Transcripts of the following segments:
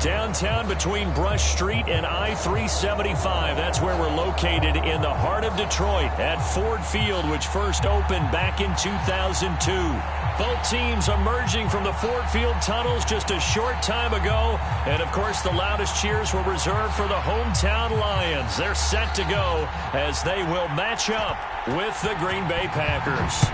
Downtown between Brush Street and I-375. That's where we're located in the heart of Detroit at Ford Field, which first opened back in 2002. Both teams emerging from the Ford Field tunnels just a short time ago. And, of course, the loudest cheers were reserved for the hometown Lions. They're set to go as they will match up with the Green Bay Packers.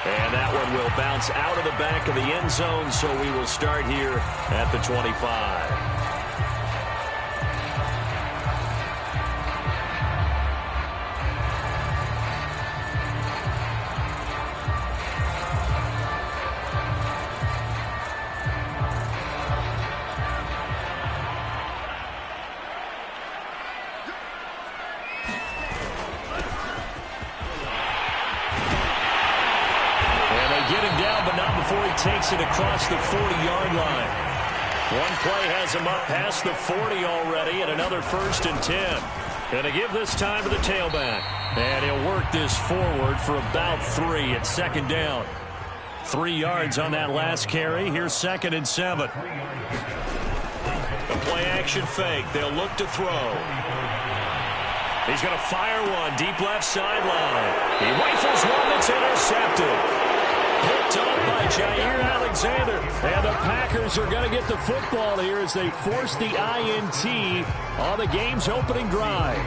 And that one will bounce out of the back of the end zone, so we will start here at the 25. Takes it across the 40-yard line. One play has him up past the 40 already, and another 1st and 10. Going to give this time to the tailback. And he'll work this forward for about 3 at 2nd down. 3 yards on that last carry. Here's 2nd and 7. The play-action fake. They'll look to throw. He's going to fire one deep left sideline. He rifles one that's intercepted. Picked up by Jayy Alexander. And the Packers are going to get the football here as they force the INT on the game's opening drive.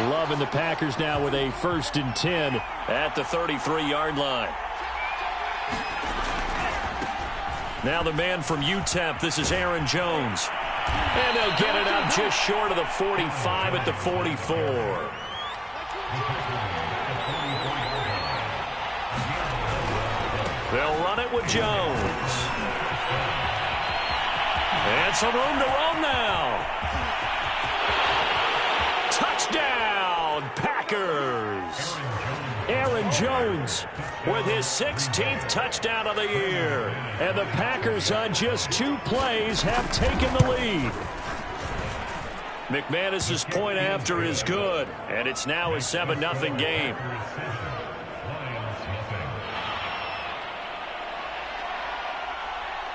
Loving the Packers now with a 1st and 10 at the 33-yard line. Now the man from UTEP, this is Aaron Jones. And they'll get it up just short of the 45 at the 44. They'll run it with Jones. And some room to run now. Touchdown, Packers. Aaron Jones with his 16th touchdown of the year. And the Packers on just 2 plays have taken the lead. McManus's point after is good, and it's now a 7-0 game.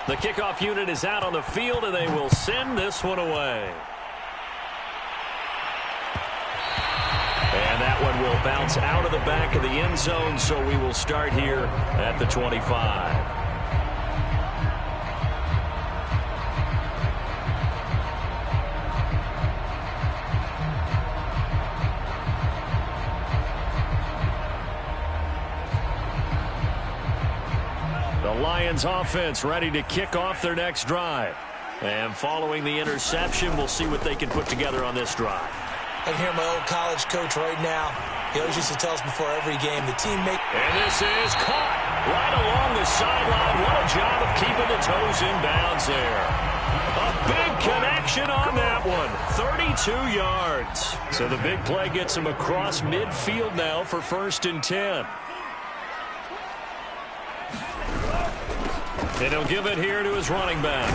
The kickoff unit is out on the field, and they will send this one away. And that one will bounce out of the back of the end zone, so we will start here at the 25. The Lions offense ready to kick off their next drive. And following the interception, we'll see what they can put together on this drive. I can hear my old college coach right now. He always used to tell us before every game, the teammate. And this is caught right along the sideline. What a job of keeping the toes in bounds there. A big connection on that one. 32 yards. So the big play gets him across midfield now for 1st and 10. And he'll give it here to his running back.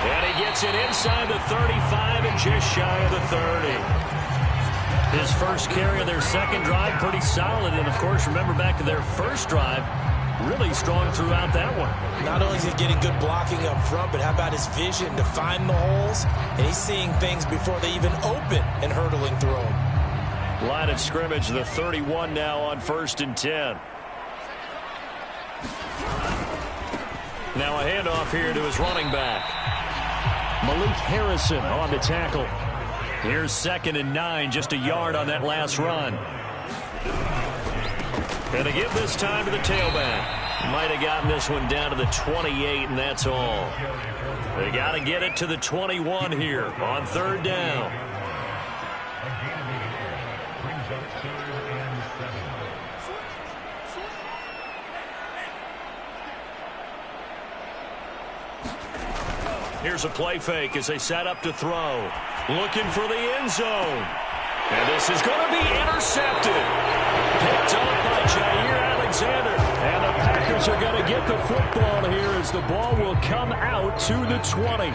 And he gets it inside the 35 and just shy of the 30. His first carry of their second drive, pretty solid. And, of course, remember back to their first drive, really strong throughout that one. Not only is he getting good blocking up front, but how about his vision to find the holes? And he's seeing things before they even open and hurdling through them. Line of scrimmage, the 31 now on 1st and 10. Now a handoff here to his running back. Malik Harrison on the tackle. Here's 2nd and 9, just a yard on that last run. And they give this time to the tailback. Might have gotten this one down to the 28, and that's all. They got to get it to the 21 here on 3rd down. Here's a play fake as they set up to throw. Looking for the end zone. And this is going to be intercepted. Picked up by Jayy Alexander. And the Packers are going to get the football here as the ball will come out to the 20.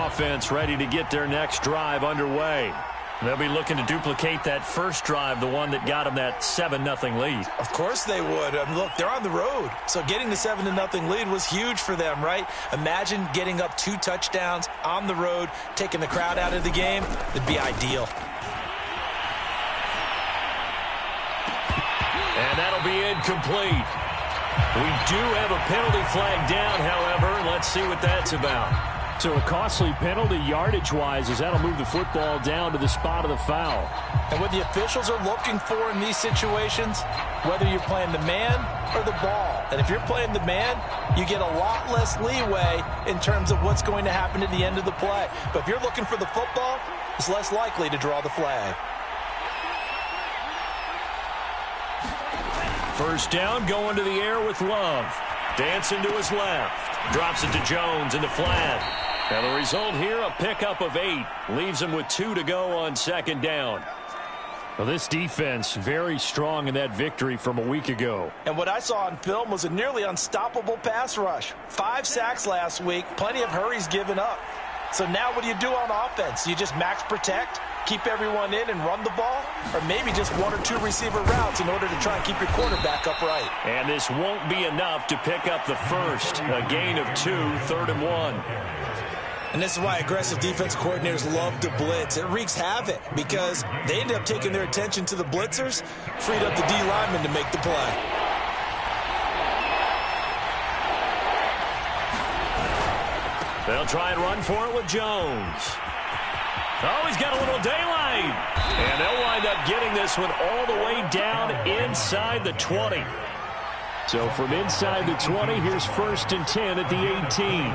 offense ready to get their next drive underway. They'll be looking to duplicate that first drive, the one that got them that 7-0 lead. Of course they would. Look, they're on the road. So getting the 7-0 lead was huge for them, right? Imagine getting up 2 touchdowns on the road, taking the crowd out of the game. It'd be ideal. And that'll be incomplete. We do have a penalty flag down, however. Let's see what that's about. So a costly penalty yardage-wise as that'll move the football down to the spot of the foul. And what the officials are looking for in these situations, whether you're playing the man or the ball, and if you're playing the man, you get a lot less leeway in terms of what's going to happen at the end of the play. But if you're looking for the football, it's less likely to draw the flag. First down, going to the air with Love. Dancing to his left. Drops it to Jones in the flat. And the result here, a pickup of 8. Leaves him with 2 to go on second down. Well, this defense very strong in that victory from a week ago. And what I saw on film was a nearly unstoppable pass rush. 5 sacks last week, plenty of hurries given up. So now what do you do on offense? You just max protect, keep everyone in and run the ball, or maybe just 1 or 2 receiver routes in order to try and keep your quarterback upright. And this won't be enough to pick up the first. A gain of 2, 3rd and 1. And this is why aggressive defense coordinators love to blitz. It wreaks havoc because they end up taking their attention to the blitzers, freed up the D lineman to make the play. They'll try and run for it with Jones. Oh, he's got a little daylight. And they'll wind up getting this one all the way down inside the 20. So from inside the 20, here's 1st and 10 at the 18.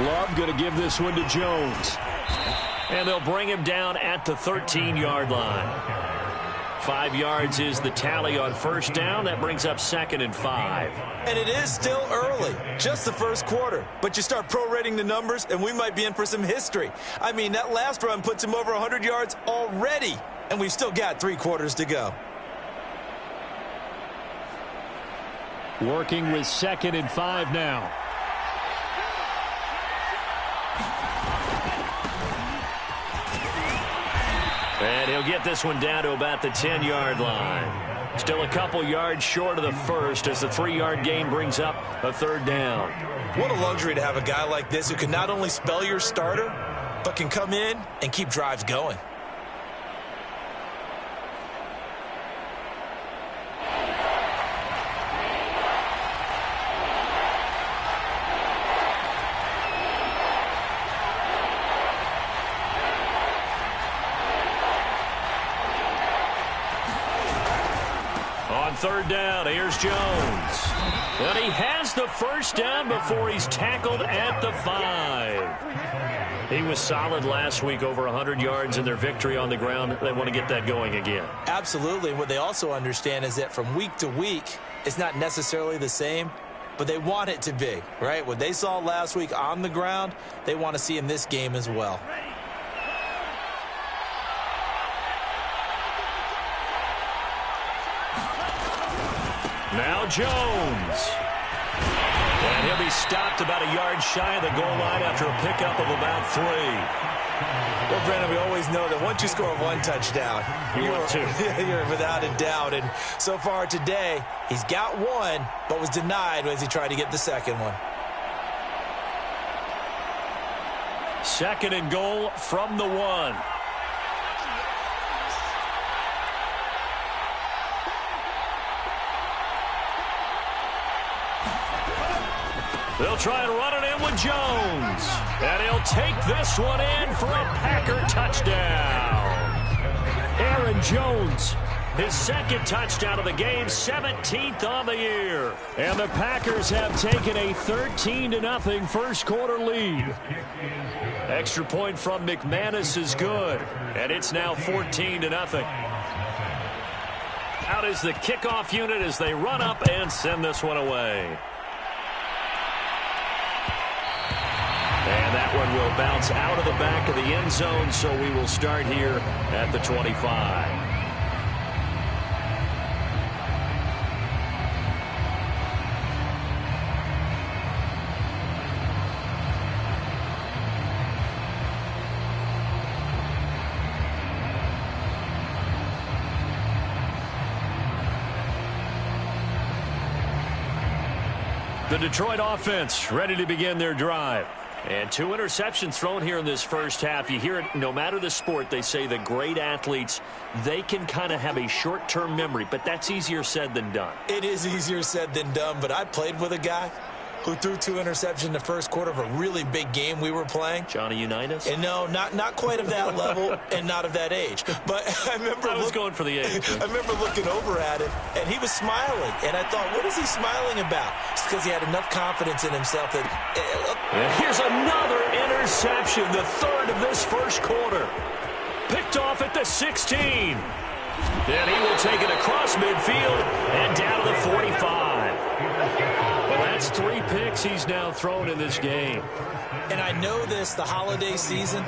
Love going to give this one to Jones. And they'll bring him down at the 13-yard line. 5 yards is the tally on first down. That brings up 2nd and 5. And it is still early, just the first quarter. But you start prorating the numbers, and we might be in for some history. I mean, that last run puts him over 100 yards already, and we've still got 3 quarters to go. Working with 2nd and 5 now. And he'll get this one down to about the 10-yard line. Still a couple yards short of the first as the 3-yard gain brings up a 3rd down. What a luxury to have a guy like this who can not only spell your starter, but can come in and keep drives going. On 3rd down, here's Jones. And he has the first down before he's tackled at the 5. He was solid last week, over 100 yards in their victory on the ground. They want to get that going again. Absolutely. What they also understand is that from week to week, it's not necessarily the same, but they want it to be, right? What they saw last week on the ground, they want to see in this game as well. Now Jones. And he'll be stopped about a yard shy of the goal line after a pickup of about 3. Well, Brandon, we always know that once you score 1 touchdown, you're without a doubt. And so far today, he's got 1, but was denied as he tried to get the 2nd one. 2nd and goal from the 1. They'll try and run it in with Jones. And he'll take this one in for a Packer touchdown. Aaron Jones, his 2nd touchdown of the game, 17th on the year. And the Packers have taken a 13-0 first quarter lead. Extra point from McManus is good. And it's now 14-0. Out is the kickoff unit as they run up and send this one away. And that one will bounce out of the back of the end zone, so we will start here at the 25. The Detroit offense ready to begin their drive. And 2 interceptions thrown here in this first half. You hear it, no matter the sport, they say the great athletes, they can kind of have a short-term memory, but that's easier said than done. It is easier said than done, but I played with a guy who threw 2 interceptions in the first quarter of a really big game we were playing. Johnny Unitas? And no, not quite of that level and not of that age. But I remember I was going for the age. I remember looking over at him, and he was smiling. And I thought, what is he smiling about? It's because he had enough confidence in himself that... And here's another interception, the 3rd of this first quarter. Picked off at the 16. Then he will take it across midfield and down to the 45. Well, that's 3 picks he's now thrown in this game. And I know this, the holiday season,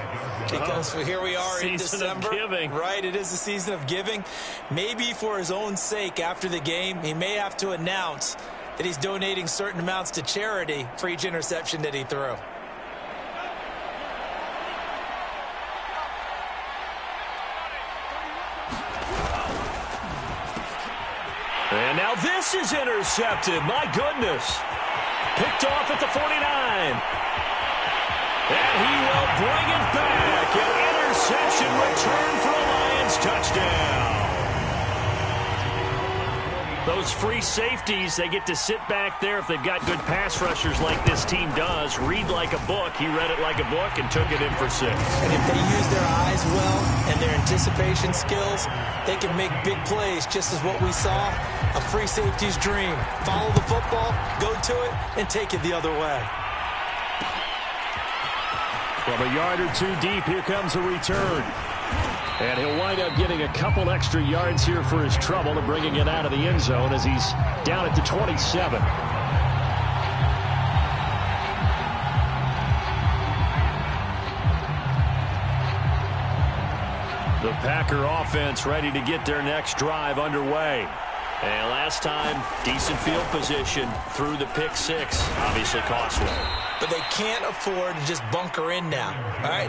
because here we are in December. Season of giving. Right, it is the season of giving. Maybe for his own sake after the game, he may have to announce that he's donating certain amounts to charity for each interception that he threw. And now this is intercepted. My goodness. Picked off at the 49. And he will bring it back. An interception return for a Lions touchdown. Those free safeties, they get to sit back there if they've got good pass rushers like this team does. Read like a book. He read it like a book and took it in for 6. And if they use their eyes well and their anticipation skills, they can make big plays, just as what we saw, a free safety's dream. Follow the football, go to it, and take it the other way. From a yard or 2 deep, here comes a return. And he'll wind up getting a couple extra yards here for his trouble and bringing it out of the end zone as he's down at the 27. The Packer offense ready to get their next drive underway. And last time, decent field position through the pick 6. Obviously costly. But they can't afford to just bunker in now. All right,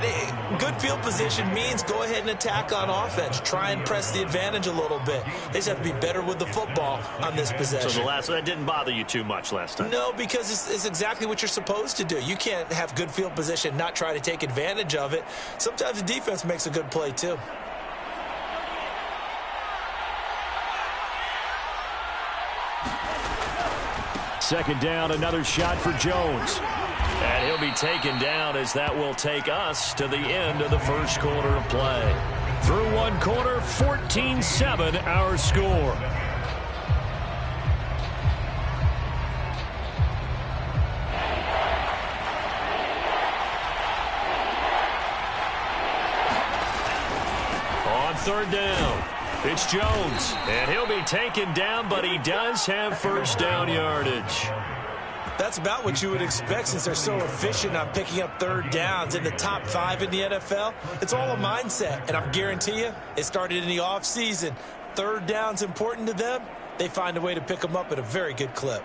good field position means go ahead and attack on offense. Try and press the advantage a little bit. They just have to be better with the football on this possession. So that didn't bother you too much last time? No, because it's exactly what you're supposed to do. You can't have good field position, not try to take advantage of it. Sometimes the defense makes a good play too. Second down, another shot for Jones. And he'll be taken down as that will take us to the end of the first quarter of play. Through 1 quarter, 14-7 our score. On 3rd down, it's Jones. And he'll be taken down, but he does have first down yardage. That's about what you would expect since they're so efficient on picking up 3rd downs in the top 5 in the NFL. It's all a mindset, and I guarantee you it started in the offseason. 3rd down's important to them. They find a way to pick them up at a very good clip.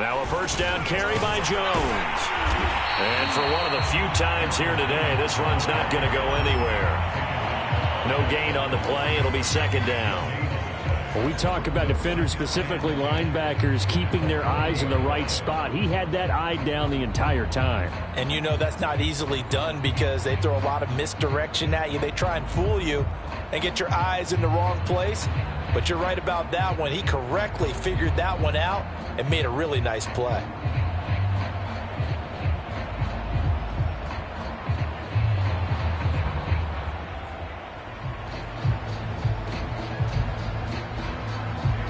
Now a first down carry by Jones. And for one of the few times here today, this run's not going to go anywhere. No gain on the play. It'll be 2nd down. When we talk about defenders, specifically linebackers, keeping their eyes in the right spot, he had that eye down the entire time. And you know that's not easily done because they throw a lot of misdirection at you. They try and fool you and get your eyes in the wrong place. But you're right about that one. He correctly figured that one out and made a really nice play.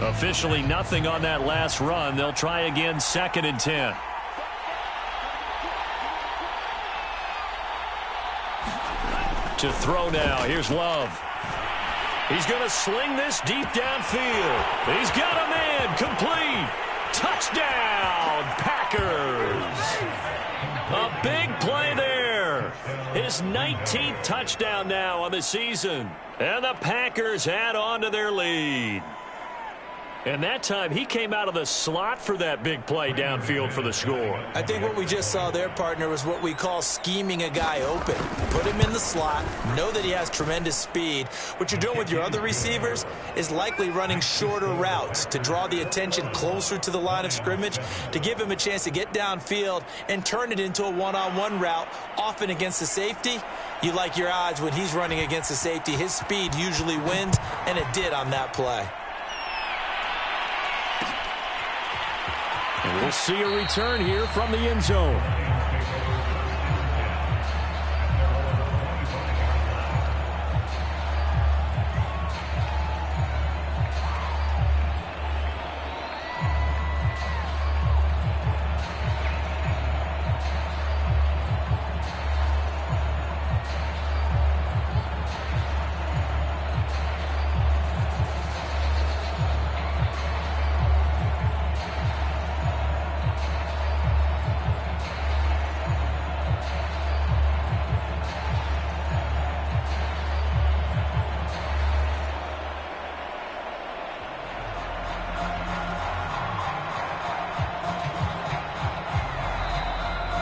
Officially nothing on that last run. They'll try again 2nd and 10. To throw now. Here's Love. He's going to sling this deep downfield. He's got a man. Complete. Touchdown, Packers. A big play there. His 19th touchdown now on the season. And the Packers add on to their lead. And that time, he came out of the slot for that big play downfield for the score. I think what we just saw there, partner, was what we call scheming a guy open. Put him in the slot, know that he has tremendous speed. What you're doing with your other receivers is likely running shorter routes to draw the attention closer to the line of scrimmage, to give him a chance to get downfield and turn it into a one-on-one route, often against the safety. You like your odds when he's running against the safety. His speed usually wins, and it did on that play. And we'll see a return here from the end zone.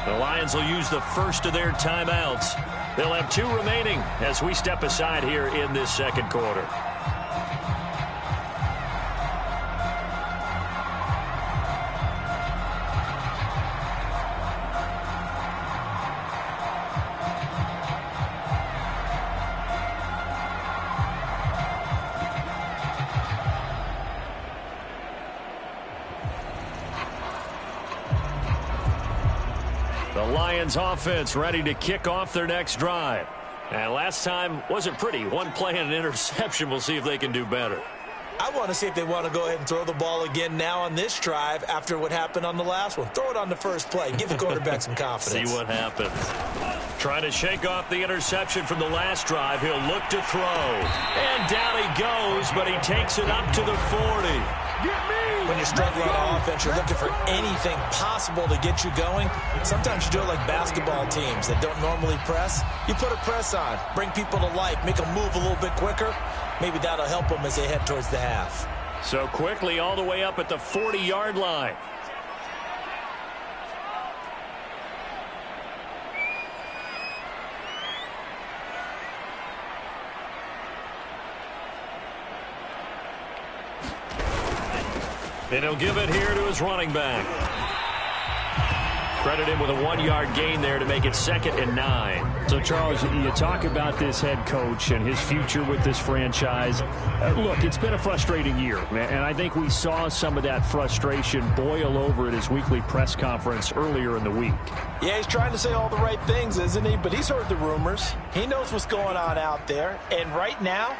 The Lions will use the first of their timeouts. They'll have 2 remaining as we step aside here in this second quarter. The Lions offense ready to kick off their next drive. And last time wasn't pretty. One play and an interception. We'll see if they can do better. I want to see if they want to go ahead and throw the ball again now on this drive after what happened on the last one. Throw it on the first play. Give the quarterback some confidence. See what happens. Trying to shake off the interception from the last drive. He'll look to throw. And down he goes, but he takes it up to the 40. When you're struggling on offense, you're looking for anything possible to get you going. Sometimes you do it like basketball teams that don't normally press. You put a press on, bring people to life, make them move a little bit quicker. Maybe that'll help them as they head towards the half. So quickly all the way up at the 40-yard line. And he'll give it here to his running back. Credit him with a 1-yard gain there to make it 2nd and 9. So, Charles, you talk about this head coach and his future with this franchise. Look, it's been a frustrating year, and I think we saw some of that frustration boil over at his weekly press conference earlier in the week. Yeah, he's trying to say all the right things, isn't he? But he's heard the rumors. He knows what's going on out there. And right now,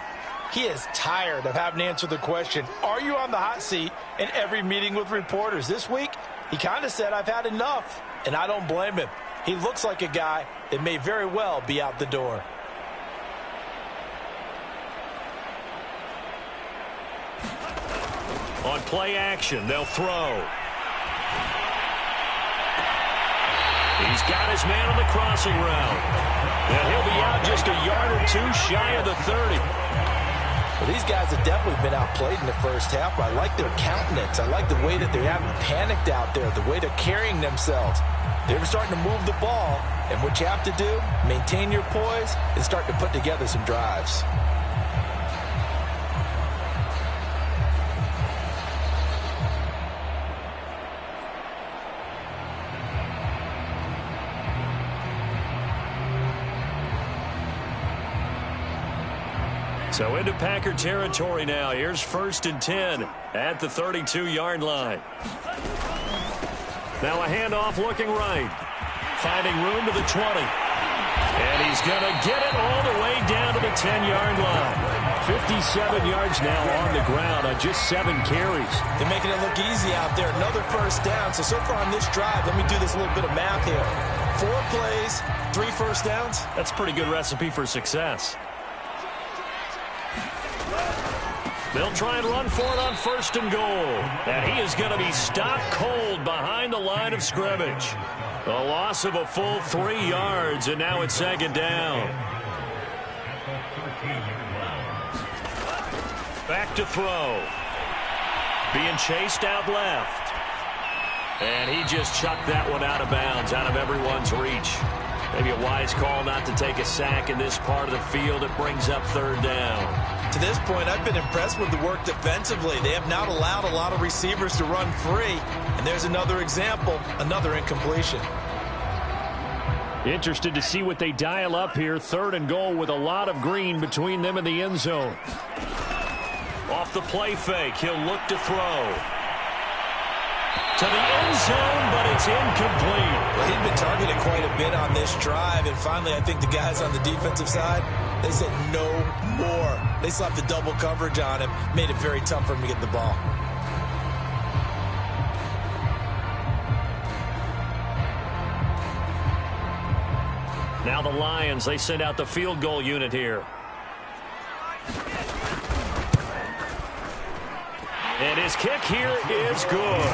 he is tired of having to answer the question, are you on the hot seat, in every meeting with reporters. This week, he kind of said, I've had enough, and I don't blame him. He looks like a guy that may very well be out the door. On play action, they'll throw. He's got his man on the crossing route. And he'll be out just a yard or 2 shy of the 30. Well, these guys have definitely been outplayed in the first half. I like their countenance. I like the way that they haven't panicked out there, the way they're carrying themselves. They're starting to move the ball, and what you have to do, maintain your poise and start to put together some drives. So into Packer territory now. Here's 1st and 10 at the 32-yard line. Now a handoff looking right. Finding room to the 20. And he's going to get it all the way down to the 10-yard line. 57 yards now on the ground on just 7 carries. They're making it look easy out there. Another first down. So far on this drive, let me do this little bit of math here. 4 plays, 3 first downs. That's a pretty good recipe for success. They'll try and run for it on 1st and goal. And he is going to be stopped cold behind the line of scrimmage. A loss of a full 3 yards, and now it's 2nd down. Back to throw. being chased out left. And he just chucked that one out of bounds, out of everyone's reach. Maybe a wise call not to take a sack in this part of the field. It brings up third down. To this point, I've been impressed with the work defensively. They have not allowed a lot of receivers to run free. And there's another example, another incompletion. Interested to see what they dial up here. Third and goal with a lot of green between them and the end zone. Off the play fake, he'll look to throw. To the end zone, but it's incomplete. Well, he'd been targeted quite a bit on this drive, and finally I think the guys on the defensive side, they said no more. They slapped the double coverage on him, made it very tough for him to get the ball. Now the Lions, they send out the field goal unit here. And his kick here is good.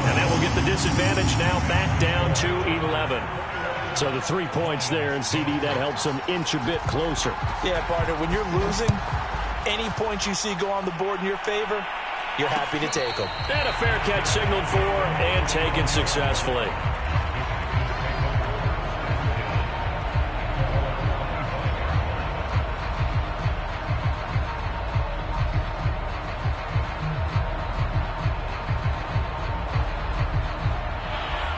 And that will get the disadvantage now back down to 11. So the 3 points there, and CD, that helps them inch a bit closer. Yeah, partner, when you're losing, any points you see go on the board in your favor, you're happy to take them. And a fair catch signaled for and taken successfully.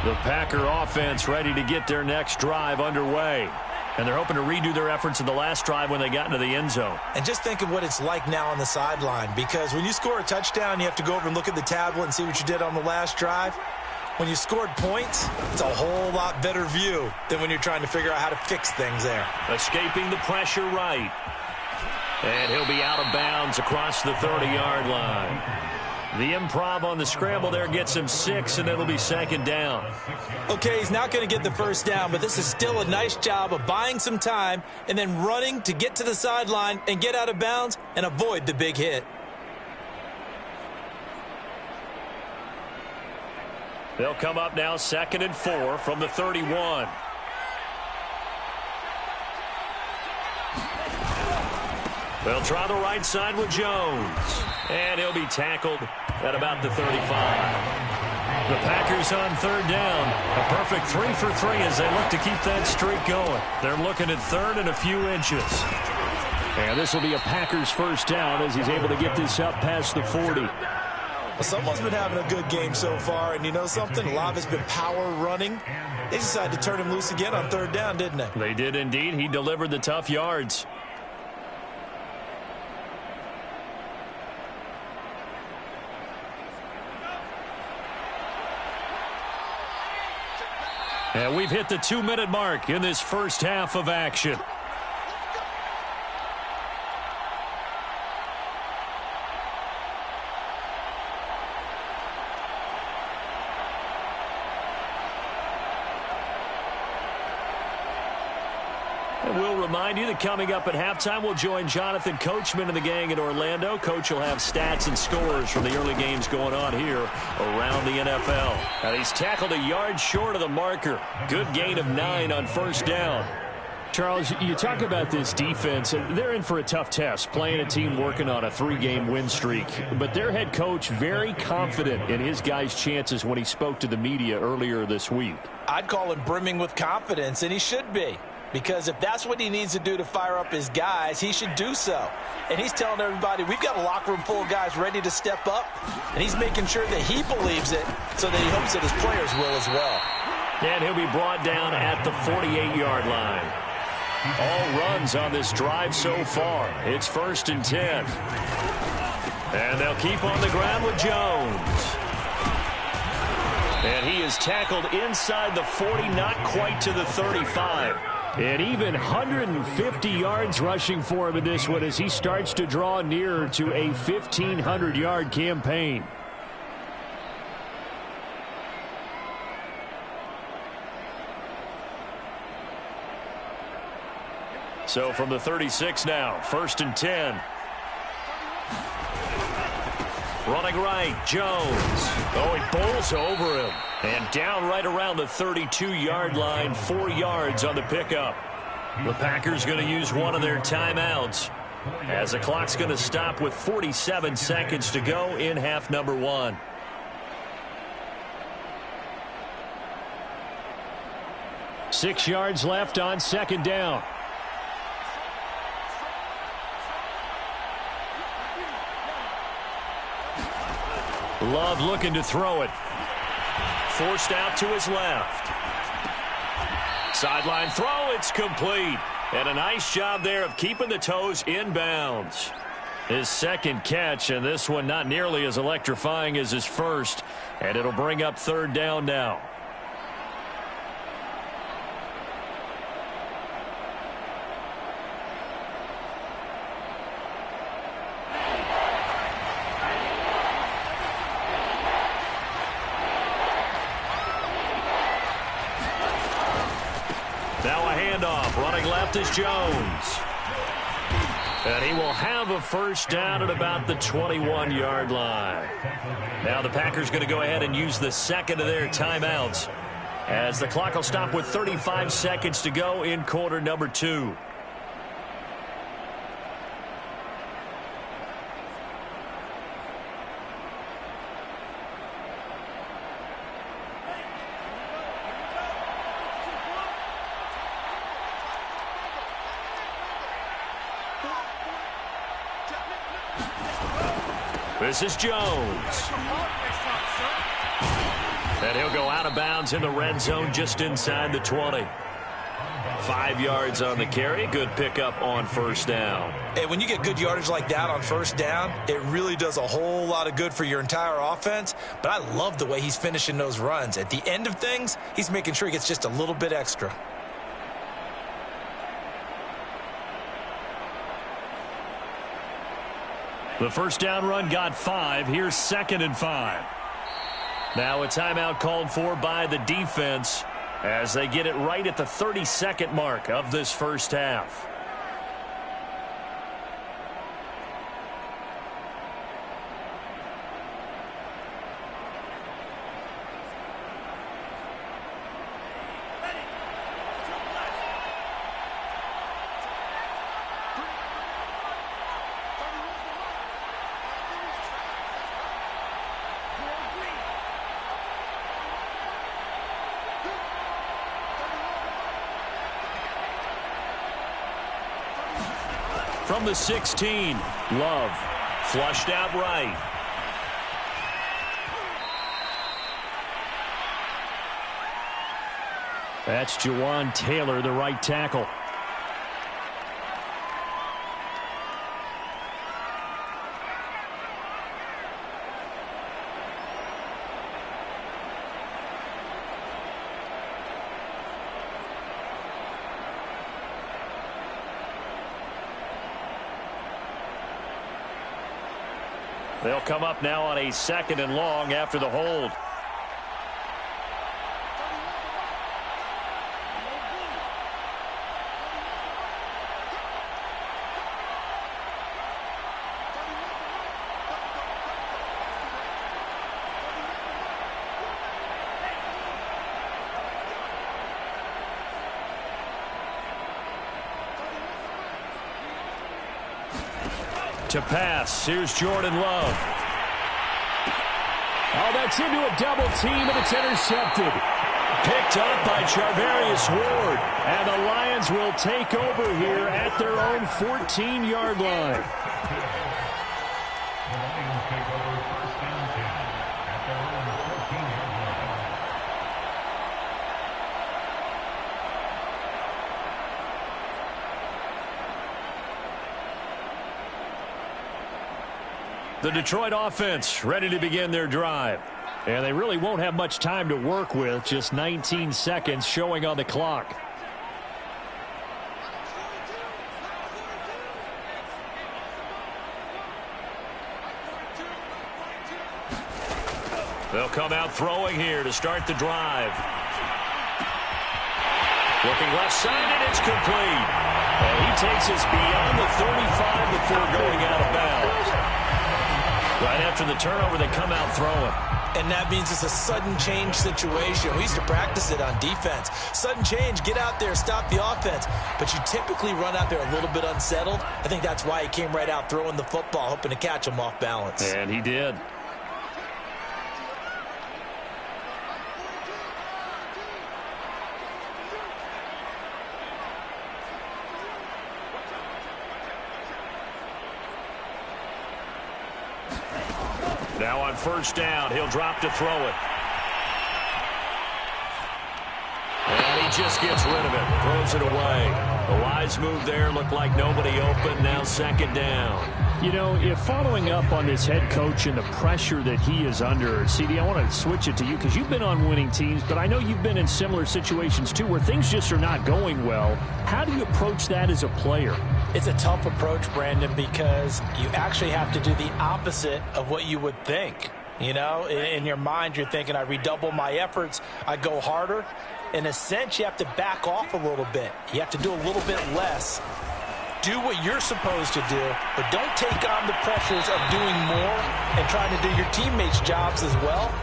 The Packer offense ready to get their next drive underway. And they're hoping to redo their efforts in the last drive when they got into the end zone. And just think of what it's like now on the sideline, because when you score a touchdown, you have to go over and look at the tablet and see what you did on the last drive. When you scored points, it's a whole lot better view than when you're trying to figure out how to fix things there. Escaping the pressure right. And he'll be out of bounds across the 30-yard line. The improv on the scramble there gets him 6, and it'll be second down. Okay, he's not going to get the first down, but this is still a nice job of buying some time and then running to get to the sideline and get out of bounds and avoid the big hit. They'll come up now 2nd and 4 from the 31. They'll try the right side with Jones. And he'll be tackled at about the 35. The Packers on third down. A perfect 3 for 3 as they look to keep that streak going. They're looking at third and a few inches. And this will be a Packers first down as he's able to get this up past the 40. Well, someone's been having a good game so far, and you know something? A lot of it's been power running. They decided to turn him loose again on third down, didn't they? They did indeed. He delivered the tough yards. And we've hit the 2-minute mark in this first half of action. And we'll remind you that coming up at halftime, we'll join Jonathan Coachman and the gang in Orlando. Coach will have stats and scores from the early games going on here around the NFL. And he's tackled a yard short of the marker. Good gain of 9 on first down. Charles, you talk about this defense. They're in for a tough test, playing a team working on a 3-game win streak. But their head coach very confident in his guys' chances when he spoke to the media earlier this week. I'd call him brimming with confidence, and he should be. Because if that's what he needs to do to fire up his guys, he should do so. And he's telling everybody, we've got a locker room full of guys ready to step up. And he's making sure that he believes it so that he hopes that his players will as well. And he'll be brought down at the 48-yard line. All runs on this drive so far. It's 1st and 10. And they'll keep on the ground with Jones. And he is tackled inside the 40, not quite to the 35. And even 150 yards rushing for him in this one as he starts to draw nearer to a 1,500-yard campaign. So from the 36 now, 1st and 10. Running right, Jones. Oh, he bowls over him. And down right around the 32-yard line, 4 yards on the pickup. The Packers going to use one of their timeouts. as the clock's going to stop with 47 seconds to go in half number one. Six yards left on second down. Love looking to throw it. Forced out to his left. Sideline throw, it's complete. And a nice job there of keeping the toes in bounds. His second catch, and this one not nearly as electrifying as his first. And it'll bring up third down now. Now a handoff. Running left is Jones. And he will have a first down at about the 21-yard line. Now the Packers going to go ahead and use the second of their timeouts, as the clock will stop with 35 seconds to go in quarter number two. This is Jones. And he'll go out of bounds in the red zone just inside the 20. 5 yards on the carry. Good pickup on first down. Hey, when you get good yardage like that on first down, it really does a whole lot of good for your entire offense. But I love the way he's finishing those runs. At the end of things, he's making sure he gets just a little bit extra. The first down run got 5. Here's 2nd and 5. Now a timeout called for by the defense as they get it right at the 30-second mark of this first half. From the 16, Love flushed out right. That's Jawan Taylor, the right tackle. They'll come up now on a 2nd and long after the hold. To pass, here's Jordan Love. Oh, that's into a double team, and it's intercepted. Picked up by Charvarius Ward, and the Lions will take over here at their own 14-yard line. The Detroit offense ready to begin their drive. And they really won't have much time to work with. Just 19 seconds showing on the clock. They'll come out throwing here to start the drive. Looking left side, and it's complete. And he takes us beyond the 35 before going out of bounds. Right after the turnover, they come out throwing. And that means it's a sudden change situation. We used to practice it on defense. Sudden change, get out there, stop the offense. But you typically run out there a little bit unsettled. I think that's why he came right out throwing the football, hoping to catch him off balance. And he did. Now on first down, he'll drop to throw it. And he just gets rid of it, throws it away. The wise move there, looked like nobody open, now second down. You know, if following up on this head coach and the pressure that he is under, CD, I want to switch it to you because you've been on winning teams, but I know you've been in similar situations too where things just are not going well. How do you approach that as a player? It's a tough approach, Brandon, because you actually have to do the opposite of what you would think. You know, in your mind, you're thinking, I redouble my efforts, I go harder. In a sense, you have to back off a little bit. You have to do a little bit less. Do what you're supposed to do, but don't take on the pressures of doing more and trying to do your teammates' jobs as well.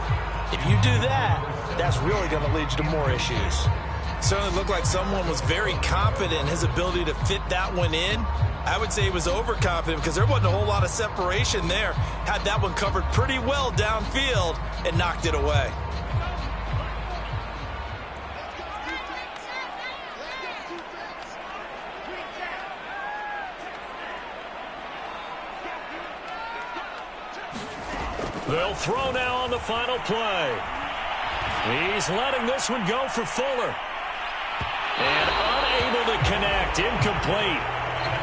If you do that, that's really going to lead you to more issues. Certainly looked like someone was very confident in his ability to fit that one in. I would say he was overconfident because there wasn't a whole lot of separation there. Had that one covered pretty well downfield and knocked it away. They'll throw now on the final play. He's letting this one go for Fuller. And unable to connect, incomplete.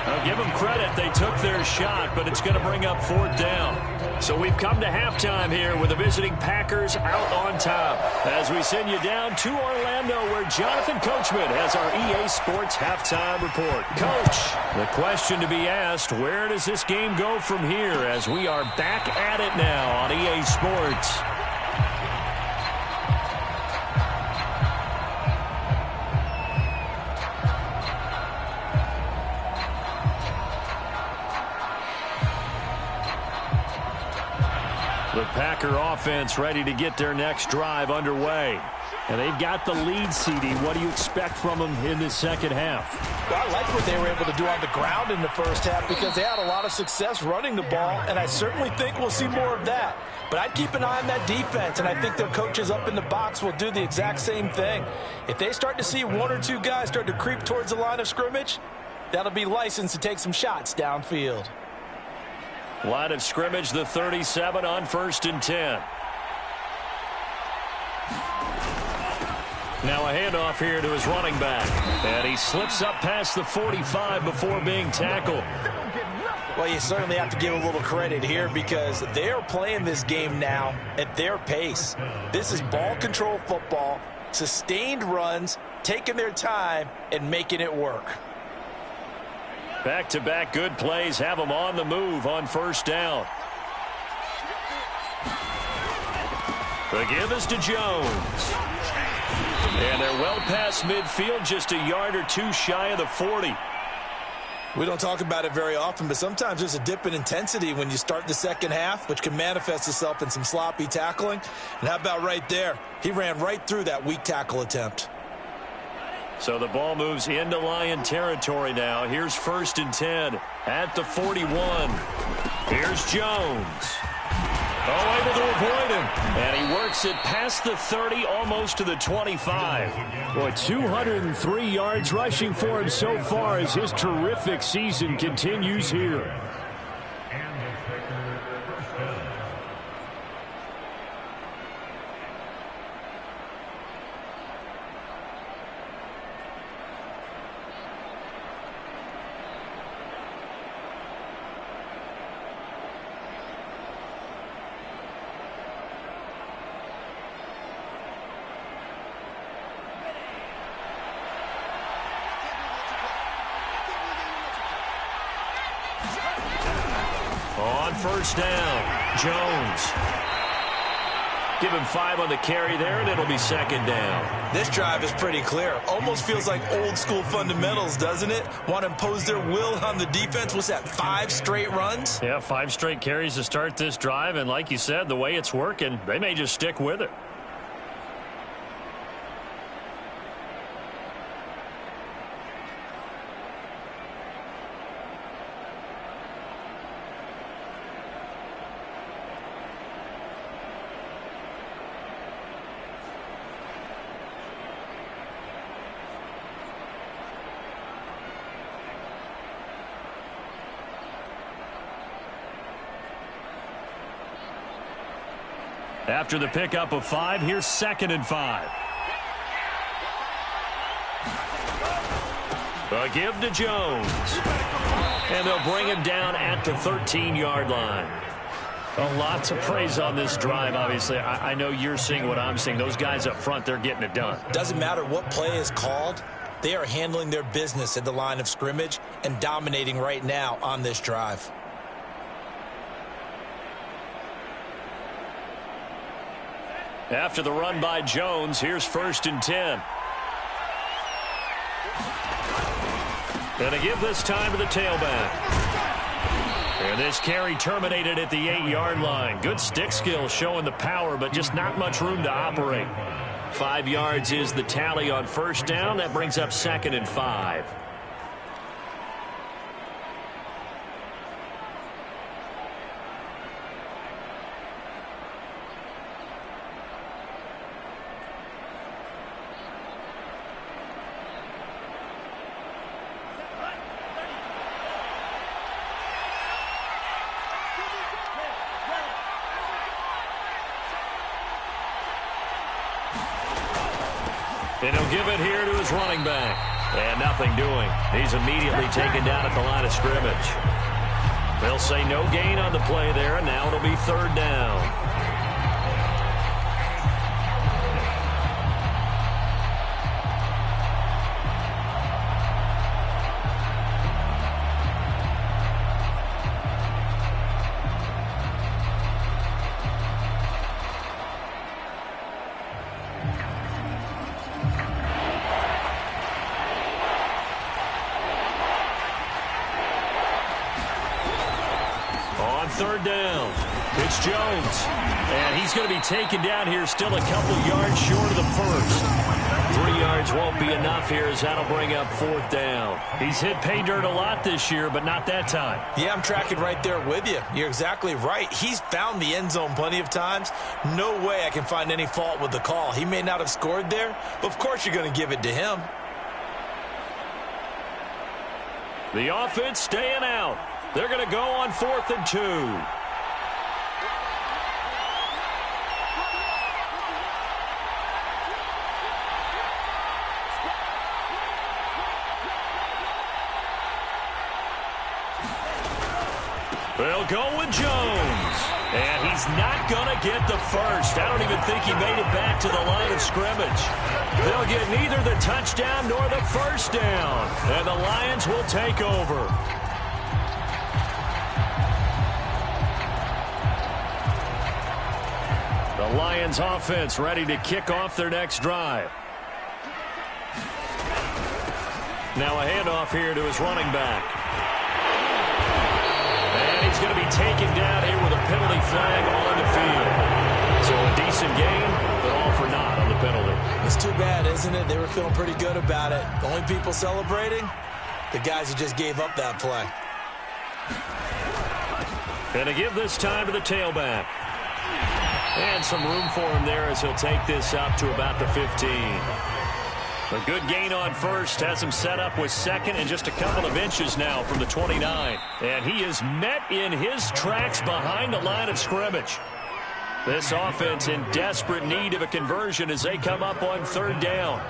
I'll give them credit, they took their shot, but it's going to bring up fourth down. So we've come to halftime here with the visiting Packers out on top. As we send you down to Orlando where Jonathan Coachman has our EA Sports halftime report. Coach, the question to be asked, where does this game go from here as we are back at it now on EA Sports? The Packer offense ready to get their next drive underway. And they've got the lead, CD. What do you expect from them in the second half? Well, I like what they were able to do on the ground in the first half because they had a lot of success running the ball, and I certainly think we'll see more of that. But I'd keep an eye on that defense, and I think their coaches up in the box will do the exact same thing. If they start to see one or two guys start to creep towards the line of scrimmage, that'll be licensed to take some shots downfield. Line of scrimmage, the 37 on 1st and 10. Now a handoff here to his running back. And he slips up past the 45 before being tackled. Well, you certainly have to give a little credit here because they're playing this game now at their pace. This is ball control football, sustained runs, taking their time and making it work. Back-to-back good plays have them on the move on first down. The give is to Jones. And they're well past midfield, just a yard or two shy of the 40. We don't talk about it very often, but sometimes there's a dip in intensity when you start the second half, which can manifest itself in some sloppy tackling. And how about right there? He ran right through that weak tackle attempt. So the ball moves into Lion territory now. Here's 1st and 10 at the 41. Here's Jones. Oh, able to avoid him. And he works it past the 30, almost to the 25. Boy, 203 yards rushing for him so far as his terrific season continues here. On first down, Jones. Give him 5 on the carry there, and it'll be second down. This drive is pretty clear. Almost feels like old-school fundamentals, doesn't it? Want to impose their will on the defense. What's that, 5 straight runs? Yeah, 5 straight carries to start this drive, and like you said, the way it's working, they may just stick with it. After the pickup of 5, here's 2nd and 5. A give to Jones. And they'll bring him down at the 13-yard line. A lot to praise on this drive, obviously. I know you're seeing what I'm seeing. Those guys up front, they're getting it done. Doesn't matter what play is called. They are handling their business at the line of scrimmage and dominating right now on this drive. After the run by Jones, here's 1st and 10. Gonna give this time to the tailback. And this carry terminated at the 8-yard line. Good stick skill showing the power, but just not much room to operate. 5 yards is the tally on 1st down. That brings up 2nd and 5. And he'll give it here to his running back. And nothing doing. He's immediately taken down at the line of scrimmage. They'll say no gain on the play there, and now it'll be 3rd down. It's Jones. And he's going to be taken down here still a couple yards short of the first. 3 yards won't be enough here as that'll bring up 4th down. He's hit pay dirt a lot this year, but not that time. Yeah, I'm tracking right there with you. You're exactly right. He's found the end zone plenty of times. No way I can find any fault with the call. He may not have scored there, but of course you're going to give it to him. The offense staying out. They're going to go on 4th and 2. They'll go with Jones. And he's not going to get the first. I don't even think he made it back to the line of scrimmage. They'll get neither the touchdown nor the first down. And the Lions will take over. The Lions offense ready to kick off their next drive. Now a handoff here to his running back. And he's going to be taken down here with a penalty flag on the field. So a decent game, but all for naught on the penalty. It's too bad, isn't it? They were feeling pretty good about it. The only people celebrating, the guys who just gave up that play. And to give this time to the tailback. And some room for him there as he'll take this up to about the 15. A good gain on first has him set up with 2nd and just a couple of inches now from the 29. And he is met in his tracks behind the line of scrimmage. This offense in desperate need of a conversion as they come up on 3rd down.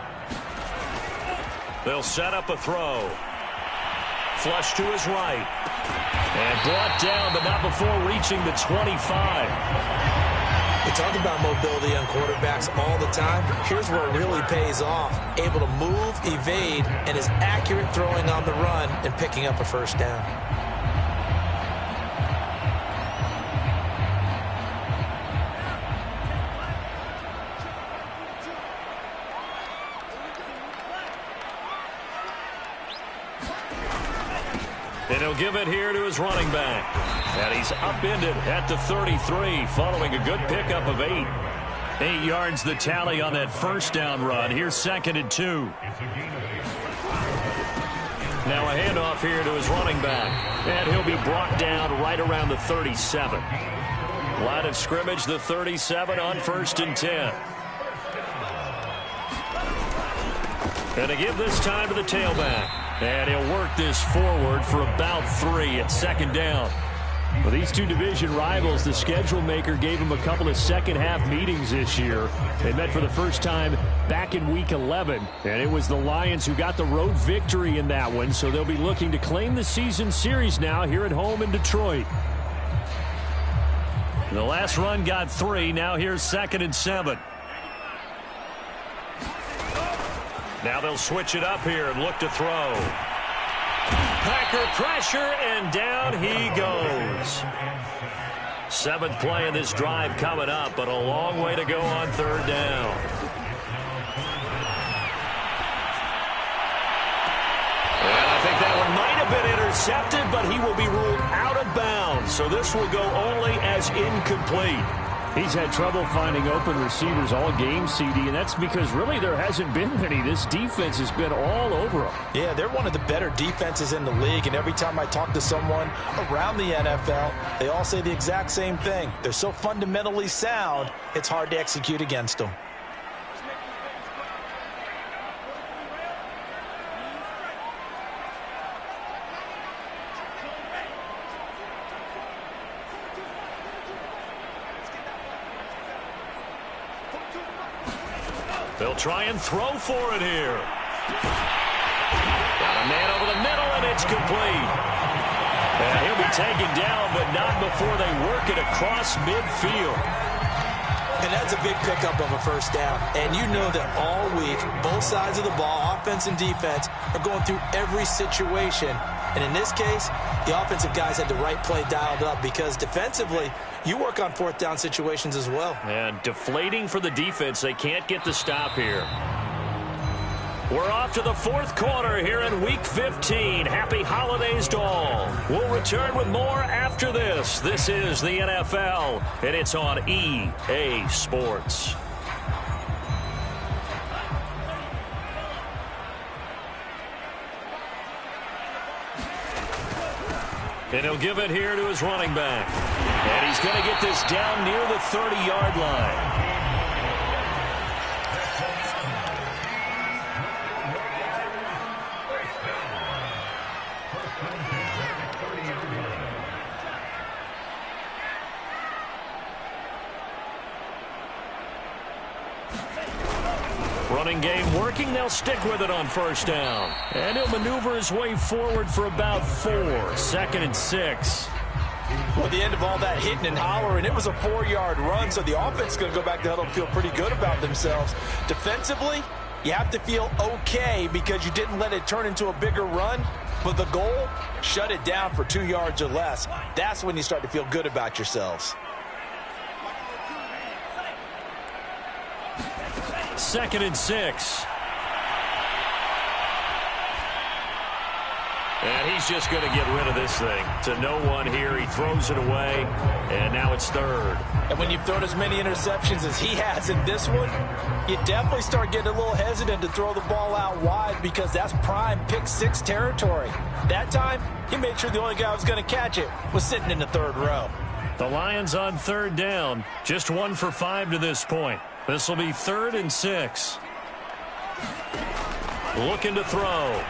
They'll set up a throw. Flush to his right. And brought down, but not before reaching the 25. We talk about mobility on quarterbacks all the time. Here's where it really pays off. Able to move, evade, and is accurate throwing on the run and picking up a first down. And he'll give it here to his running back. And he's upended at the 33 following a good pickup of 8. 8 yards the tally on that first down run. Here's 2nd and 2. Now a handoff here to his running back. And he'll be brought down right around the 37. Line of scrimmage, the 37 on 1st and 10. And to give this time to the tailback. And he'll work this forward for about 3 at 2nd down. Well, these two division rivals, the schedule maker gave them a couple of second-half meetings this year. They met for the first time back in Week 11, and it was the Lions who got the road victory in that one, so they'll be looking to claim the season series now here at home in Detroit. The last run got 3. Now here's 2nd and 7. Now they'll switch it up here and look to throw. Packer pressure, and down he goes. 7th play of this drive coming up, but a long way to go on 3rd down. And I think that one might have been intercepted, but he will be ruled out of bounds. So this will go only as incomplete. He's had trouble finding open receivers all game, CD, and that's because really there hasn't been many. This defense has been all over them. Yeah, they're one of the better defenses in the league, and every time I talk to someone around the NFL, they all say the exact same thing. They're so fundamentally sound, it's hard to execute against them. They'll try and throw for it here. Got a man over the middle, and it's complete. And he'll be taken down, but not before they work it across midfield. And that's a big pickup of a first down. And you know that all week, both sides of the ball, offense and defense, are going through every situation. And in this case, the offensive guys had the right play dialed up because defensively, you work on 4th down situations as well. And deflating for the defense. They can't get the stop here. We're off to the 4th quarter here in Week 15. Happy holidays to all. We'll return with more after this. This is the NFL, and it's on EA Sports. And he'll give it here to his running back. And he's going to get this down near the 30-yard line. Running game working. They'll stick with it on 1st down. And he'll maneuver his way forward for about 4. 2nd and 6. Well, the end of all that hitting and hollering, it was a 4-yard run, so the offense is going to go back to huddle and feel pretty good about themselves. Defensively, you have to feel okay because you didn't let it turn into a bigger run, but the goal, shut it down for 2 yards or less. That's when you start to feel good about yourselves. 2nd and 6. And he's just going to get rid of this thing. To no one here. He throws it away, and now it's 3rd. And when you've thrown as many interceptions as he has in this one, you definitely start getting a little hesitant to throw the ball out wide because that's prime pick-6 territory. That time, he made sure the only guy who was going to catch it was sitting in the 3rd row. The Lions on 3rd down. Just 1 for 5 to this point. This will be 3rd and 6. Looking to throw.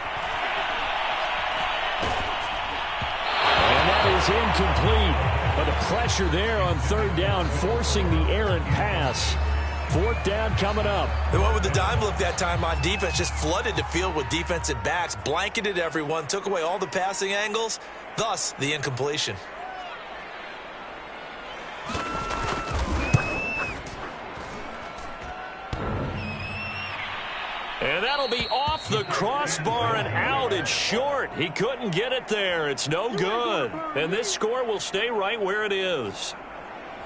And that is incomplete. But the pressure there on 3rd down, forcing the errant pass. 4th down coming up. They went with the dime look that time on defense, just flooded the field with defensive backs, blanketed everyone, took away all the passing angles, thus the incompletion. And that'll be off the crossbar and out. It's short. He couldn't get it there. It's no good. And this score will stay right where it is.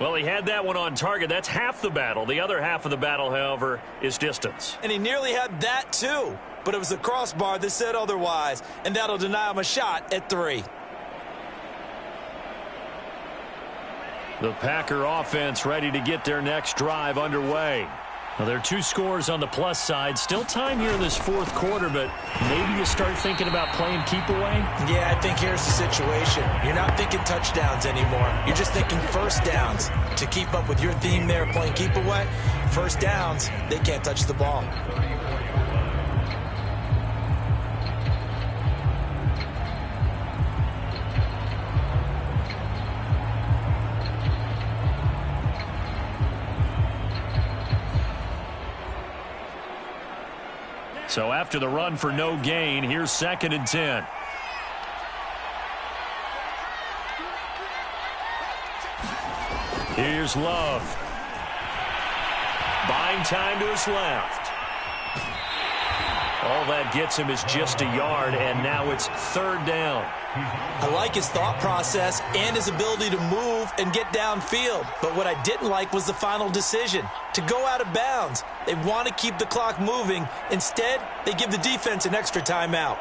Well, he had that one on target. That's half the battle. The other half of the battle, however, is distance. And he nearly had that, too. But it was the crossbar that said otherwise. And that'll deny him a shot at 3. The Packer offense ready to get their next drive underway. Now, there are 2 scores on the plus side. Still time here in this fourth quarter, but maybe you start thinking about playing keep away? Yeah, I think here's the situation. You're not thinking touchdowns anymore. You're just thinking first downs. To keep up with your theme there, playing keep away, first downs, they can't touch the ball. So after the run for no gain, here's 2nd and 10. Here's Love. Buying time to his left. All that gets him is just a yard, and now it's 3rd down. I like his thought process and his ability to move and get downfield. But what I didn't like was the final decision, to go out of bounds. They want to keep the clock moving. Instead, they give the defense an extra timeout.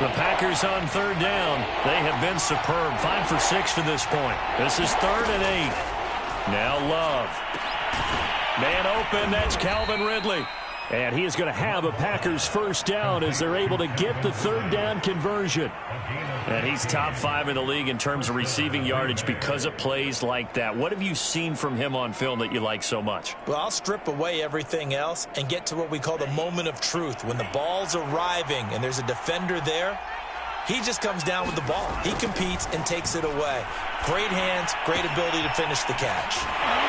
The Packers on 3rd down. They have been superb. 5 for 6 to this point. This is 3rd and 8. Now Love. Man open. That's Calvin Ridley. And he is going to have a Packers first down as they're able to get the 3rd down conversion. And he's top 5 in the league in terms of receiving yardage because of plays like that. What have you seen from him on film that you like so much? Well, I'll strip away everything else and get to what we call the moment of truth. When the ball's arriving and there's a defender there, he just comes down with the ball. He competes and takes it away. Great hands, great ability to finish the catch.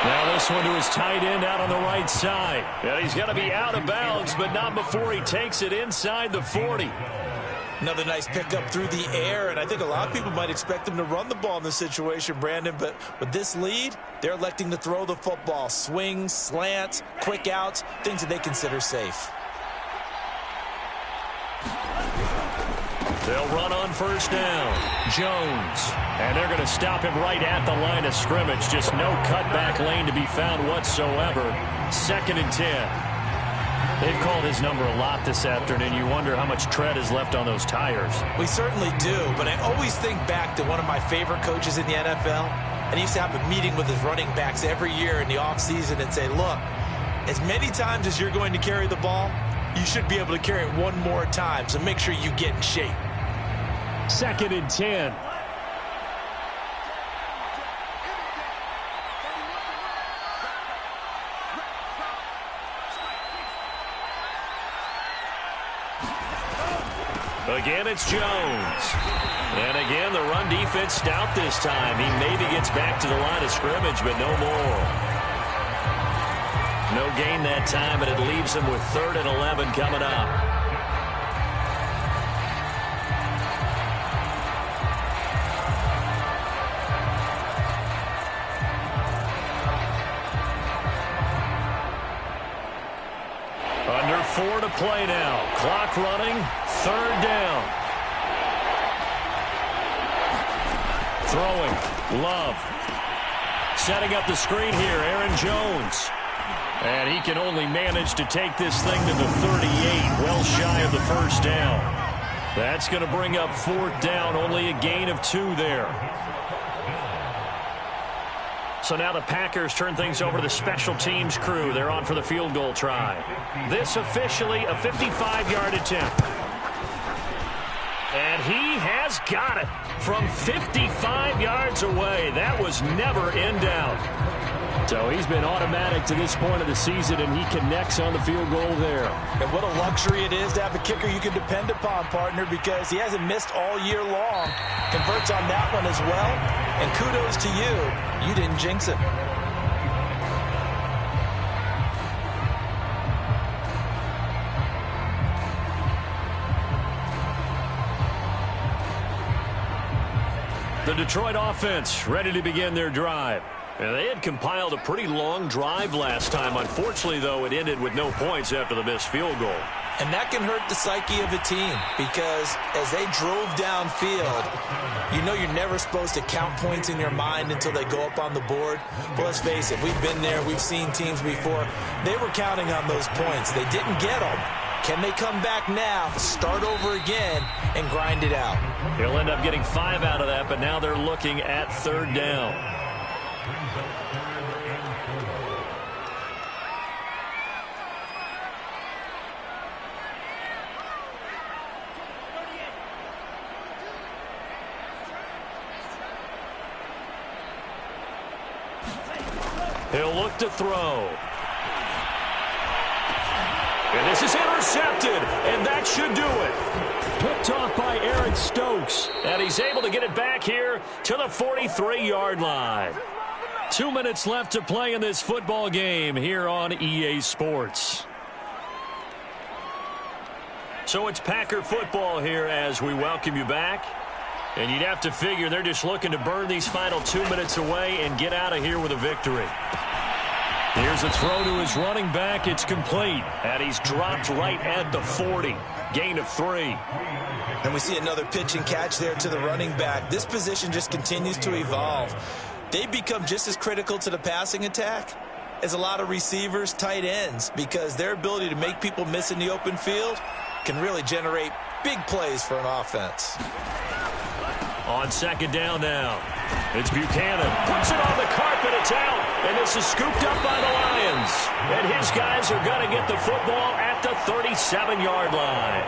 Now this one to his tight end out on the right side. And he's going to be out of bounds, but not before he takes it inside the 40. Another nice pickup through the air, and I think a lot of people might expect him to run the ball in this situation, Brandon, but with this lead, they're electing to throw the football. Swings, slants, quick outs, things that they consider safe. They'll run on first down. Jones. And they're going to stop him right at the line of scrimmage. Just no cutback lane to be found whatsoever. 2nd and 10. They've called his number a lot this afternoon. You wonder how much tread is left on those tires. We certainly do, but I always think back to one of my favorite coaches in the NFL. And he used to have a meeting with his running backs every year in the offseason and say, look, as many times as you're going to carry the ball, you should be able to carry it one more time, so make sure you get in shape. 2nd and 10. Again, it's Jones. And again, the run defense stout this time. He maybe gets back to the line of scrimmage, but no more. No gain that time, and it leaves him with 3rd and 11 coming up. Under 4 to play now. Clock running. 3rd down. Throwing. Love. Setting up the screen here. Aaron Jones. And he can only manage to take this thing to the 38. Well shy of the first down. That's going to bring up 4th down. Only a gain of 2 there. So now the Packers turn things over to the special teams crew. They're on for the field goal try. This officially a 55-yard attempt. And he has got it from 55 yards away. That was never in doubt. So he's been automatic to this point of the season, and he connects on the field goal there. And what a luxury it is to have a kicker you can depend upon, partner, because he hasn't missed all year long. Converts on that one as well. And kudos to you. You didn't jinx him. The Detroit offense ready to begin their drive. And they had compiled a pretty long drive last time. Unfortunately, though, it ended with no points after the missed field goal. And that can hurt the psyche of a team because as they drove downfield, you know you're never supposed to count points in your mind until they go up on the board. But let's face it, we've been there. We've seen teams before. They were counting on those points. They didn't get them. Can they come back now, start over again, and grind it out? He'll end up getting 5 out of that, but now they're looking at 3rd down. He'll look to throw. And this is intercepted, and that should do it. Picked off by Aaron Stokes, and he's able to get it back here to the 43-yard line. 2 minutes left to play in this football game here on EA Sports. So it's Packer football here as we welcome you back. And you'd have to figure they're just looking to burn these final 2 minutes away and get out of here with a victory. Here's a throw to his running back. It's complete. And he's dropped right at the 40. Gain of 3. And we see another pitch and catch there to the running back. This position just continues to evolve. They become just as critical to the passing attack as a lot of receivers, tight ends, because their ability to make people miss in the open field can really generate big plays for an offense. On 2nd down now. It's Buchanan. Puts it on the carpet. It's out. And this is scooped up by the Lions. And his guys are going to get the football at the 37-yard line.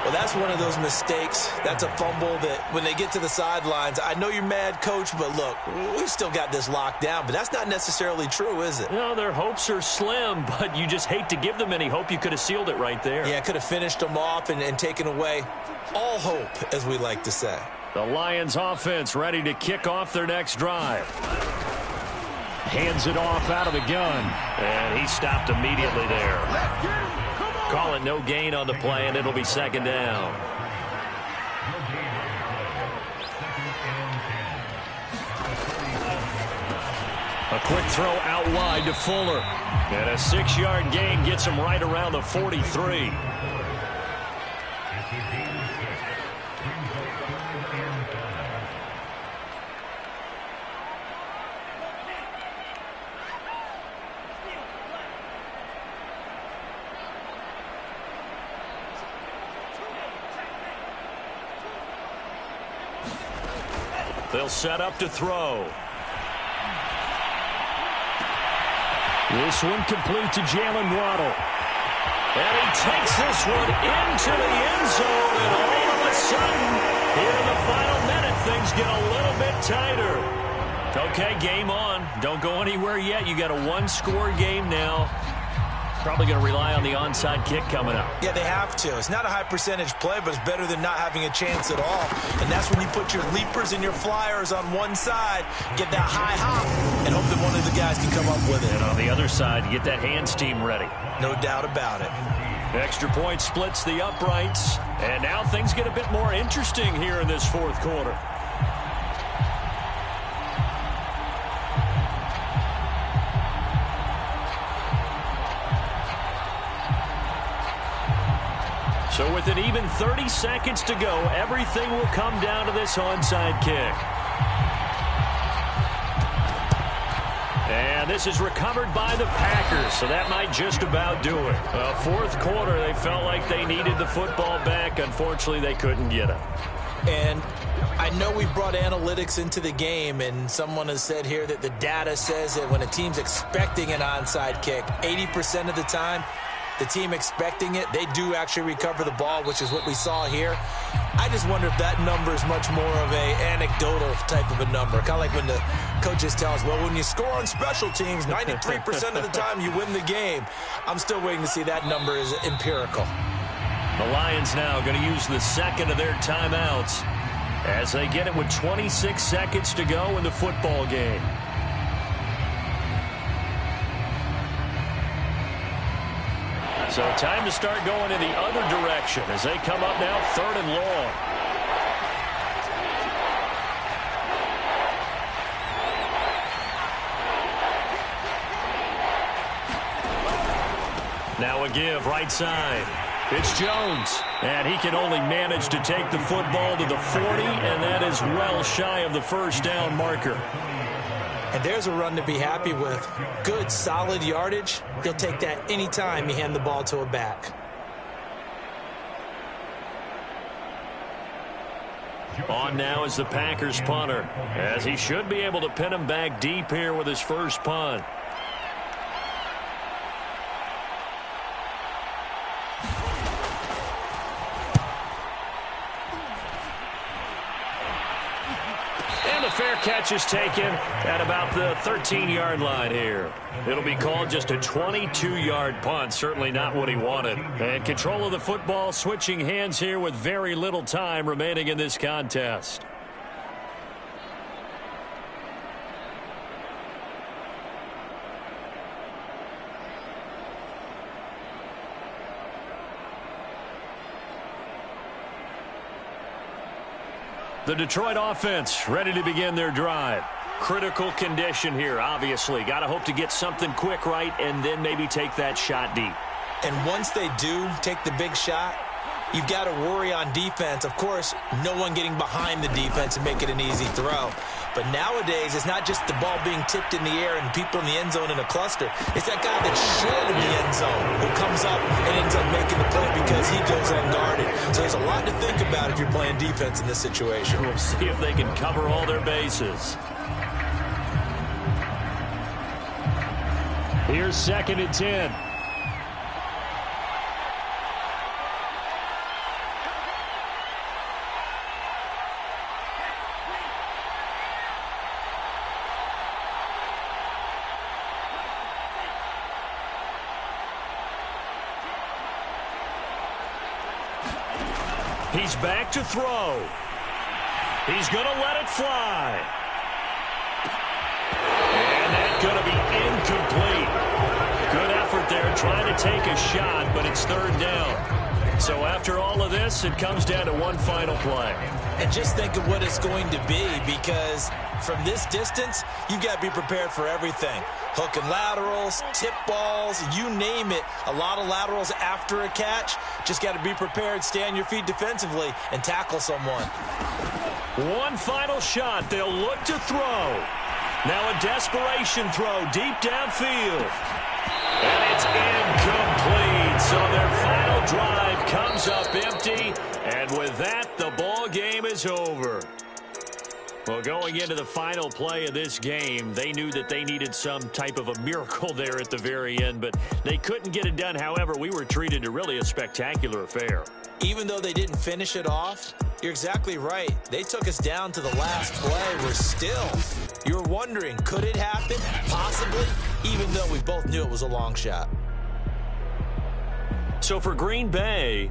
Well, that's one of those mistakes. That's a fumble that when they get to the sidelines, I know you're mad, Coach, but look, we still got this locked down. But that's not necessarily true, is it? No, their hopes are slim, but you just hate to give them any hope. You could have sealed it right there. Yeah, could have finished them off and taken away all hope, as we like to say. The Lions offense ready to kick off their next drive. Hands it off out of the gun. And he stopped immediately there. Call it no gain on the play, and it'll be 2nd down. A quick throw out wide to Fuller. And a 6-yard gain gets him right around the 43. They'll set up to throw. This one complete to Jalen Waddle. And he takes this one into the end zone. And all of a sudden, here in the final minute, things get a little bit tighter. Okay, game on. Don't go anywhere yet. You got a 1-score game now. Probably going to rely on the onside kick coming up. Yeah, they have to. It's not a high percentage play, but it's better than not having a chance at all. And that's when you put your leapers and your flyers on one side, get that high hop, and hope that one of the guys can come up with it. And on the other side, you get that hands team ready. No doubt about it. Extra point splits the uprights. And now things get a bit more interesting here in this 4th quarter. So with an even 30 seconds to go, everything will come down to this onside kick. And this is recovered by the Packers, so that might just about do it. 4th quarter, they felt like they needed the football back. Unfortunately, they couldn't get it. And I know we brought analytics into the game, and someone has said here that the data says that when a team's expecting an onside kick, 80% of the time, the team expecting it, they do actually recover the ball, which is what we saw here. I just wonder if that number is much more of a anecdotal type of a number. Kind of like when the coaches tell us, well, when you score on special teams, 93% of the time you win the game. I'm still waiting to see that number is empirical. The Lions now going to use the 2nd of their timeouts as they get it with 26 seconds to go in the football game. So time to start going in the other direction as they come up now 3rd and long. Now a give right side. It's Jones, and he can only manage to take the football to the 40, and that is well shy of the first down marker. And there's a run to be happy with. Good, solid yardage. He'll take that anytime you hand the ball to a back. On now is the Packers punter, as he should be able to pin him back deep here with his first punt. Fair catch is taken at about the 13-yard line here. It'll be called just a 22-yard punt. Certainly not what he wanted. And control of the football switching hands here with very little time remaining in this contest. The Detroit offense ready to begin their drive. Critical condition here, obviously. Got to hope to get something quick right and then maybe take that shot deep. And once they do take the big shot, you've got to worry on defense. Of course, no one getting behind the defense and make it an easy throw. But nowadays, it's not just the ball being tipped in the air and people in the end zone in a cluster. It's that guy that's short in the end zone who comes up and ends up making the play because he goes unguarded. So there's a lot to think about if you're playing defense in this situation. We'll see if they can cover all their bases. Here's 2nd and 10. He's back to throw. He's going to let it fly. And that's going to be incomplete. Good effort there trying to take a shot, but it's 3rd down. So after all of this, it comes down to one final play. And just think of what it's going to be, because from this distance, you've got to be prepared for everything. Hook and laterals, tip balls, you name it. A lot of laterals after a catch. Just got to be prepared, stay on your feet defensively, and tackle someone. One final shot. They'll look to throw. Now a desperation throw deep downfield. And it's incomplete. So their final drive comes up empty. And with that, the ball game is over. Well, going into the final play of this game, they knew that they needed some type of a miracle there at the very end, but they couldn't get it done. However, we were treated to really a spectacular affair. Even though they didn't finish it off, you're exactly right. They took us down to the last play. We're still, you were wondering, could it happen? Possibly, even though we both knew it was a long shot. So for Green Bay...